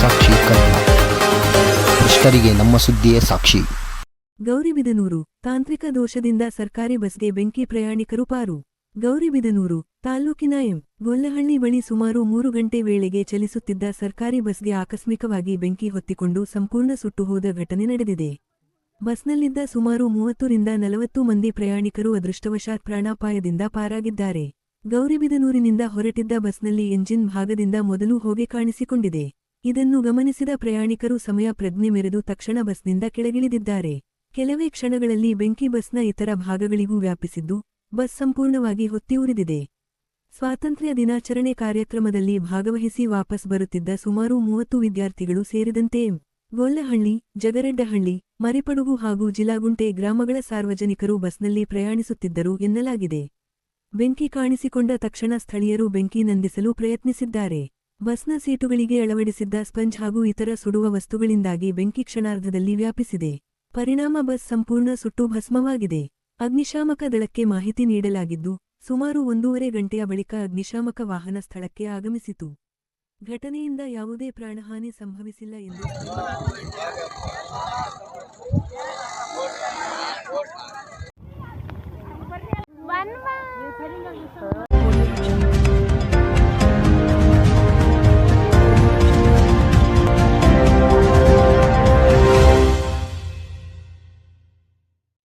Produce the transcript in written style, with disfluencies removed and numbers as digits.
ಸಾಕ್ಷಿ ಕನ್ನಡ. ಭ್ರಷ್ಟರಿಗೆ ನಮ್ಮ ಸುದ್ದಿಯೇ ಸಾಕ್ಷಿ. ಗೌರಿಬಿದನೂರು ತಾಂತ್ರಿಕ ದೋಷದಿಂದ ಸರ್ಕಾರಿ ಬಸ್ಗೆ ಬೆಂಕಿ, ಪ್ರಯಾಣಿಕರು ಪಾರು. ಗೌರಿಬಿದನೂರು ತಾಲೂಕಿನ ಗೊಲ್ಲಹಳ್ಳಿ ಬಳಿ ಸುಮಾರು 3 ಗಂಟೆ ವೇಳೆಗೆ ಚಲಿಸುತ್ತಿದ್ದ ಸರ್ಕಾರಿ ಬಸ್ಗೆ ಆಕಸ್ಮಿಕವಾಗಿ ಬೆಂಕಿ ಹೊತ್ತಿಕೊಂಡು ಸಂಪೂರ್ಣ ಸುಟ್ಟು ಹೋದ ಘಟನೆ ನಡೆದಿದೆ. ಬಸ್ನಲ್ಲಿದ್ದ ಸುಮಾರು 30 ರಿಂದ 40 ಮಂದಿ ಪ್ರಯಾಣಿಕರು ಅದೃಷ್ಟವಶಾತ್ ಪ್ರಾಣಾಪಾಯದಿಂದ ಪಾರಾಗಿದ್ದಾರೆ. ಗೌರಿಬಿದನೂರಿನಿಂದ ಹೊರಟಿದ್ದ ಬಸ್ನಲ್ಲಿ ಎಂಜಿನ್ ಭಾಗದಿಂದ ಮೊದಲು ಹೊಗೆ ಕಾಣಿಸಿಕೊಂಡಿದೆ. ಇದನ್ನು ಗಮನಿಸಿದ ಪ್ರಯಾಣಿಕರು ಸಮಯ ಪ್ರಜ್ಞೆ ಮೆರೆದು ತಕ್ಷಣ ಬಸ್ನಿಂದ ಕೆಳಗಿಳಿದಿದ್ದಾರೆ. ಕೆಲವೇ ಕ್ಷಣಗಳಲ್ಲಿ ಬೆಂಕಿ ಬಸ್ನ ಇತರ ಭಾಗಗಳಿಗೂ ವ್ಯಾಪಿಸಿದ್ದು, ಬಸ್ ಸಂಪೂರ್ಣವಾಗಿ ಹೊತ್ತಿ ಉರಿದಿದೆ. ಸ್ವಾತಂತ್ರ್ಯ ದಿನಾಚರಣೆ ಕಾರ್ಯಕ್ರಮದಲ್ಲಿ ಭಾಗವಹಿಸಿ ವಾಪಸ್ ಬರುತ್ತಿದ್ದ ಸುಮಾರು 30 ವಿದ್ಯಾರ್ಥಿಗಳು ಸೇರಿದಂತೆ ಗೊಲ್ಲಹಳ್ಳಿ, ಜಗರೆಡ್ಡಹಳ್ಳಿ, ಮರಿಪಡುಗು ಹಾಗೂ ಜಿಲಾಗುಂಟೆ ಗ್ರಾಮಗಳ ಸಾರ್ವಜನಿಕರು ಬಸ್ನಲ್ಲಿ ಪ್ರಯಾಣಿಸುತ್ತಿದ್ದರು ಎನ್ನಲಾಗಿದೆ. ಬೆಂಕಿ ಕಾಣಿಸಿಕೊಂಡ ತಕ್ಷಣ ಸ್ಥಳೀಯರು ಬೆಂಕಿ ನಂದಿಸಲು ಪ್ರಯತ್ನಿಸಿದ್ದಾರೆ. ಬಸ್ನ ಸೀಟುಗಳಿಗೆ ಅಳವಡಿಸಿದ್ದ ಸ್ಪಂಜ್ ಹಾಗೂ ಇತರ ಸುಡುವ ವಸ್ತುಗಳಿಂದಾಗಿ ಬೆಂಕಿ ಕ್ಷಣಾರ್ಧದಲ್ಲಿ ವ್ಯಾಪಿಸಿದೆ. ಪರಿಣಾಮ ಬಸ್ ಸಂಪೂರ್ಣ ಸುಟ್ಟು ಭಸ್ಮವಾಗಿದೆ. ಅಗ್ನಿಶಾಮಕ ದಳಕ್ಕೆ ಮಾಹಿತಿ ನೀಡಲಾಗಿದ್ದು, ಸುಮಾರು 1.5 ಗಂಟೆಯ ಬಳಿಕ ಅಗ್ನಿಶಾಮಕ ವಾಹನ ಸ್ಥಳಕ್ಕೆ ಆಗಮಿಸಿತು. ಘಟನೆಯಿಂದ ಯಾವುದೇ ಪ್ರಾಣಹಾನಿ ಸಂಭವಿಸಿಲ್ಲ ಎಂದು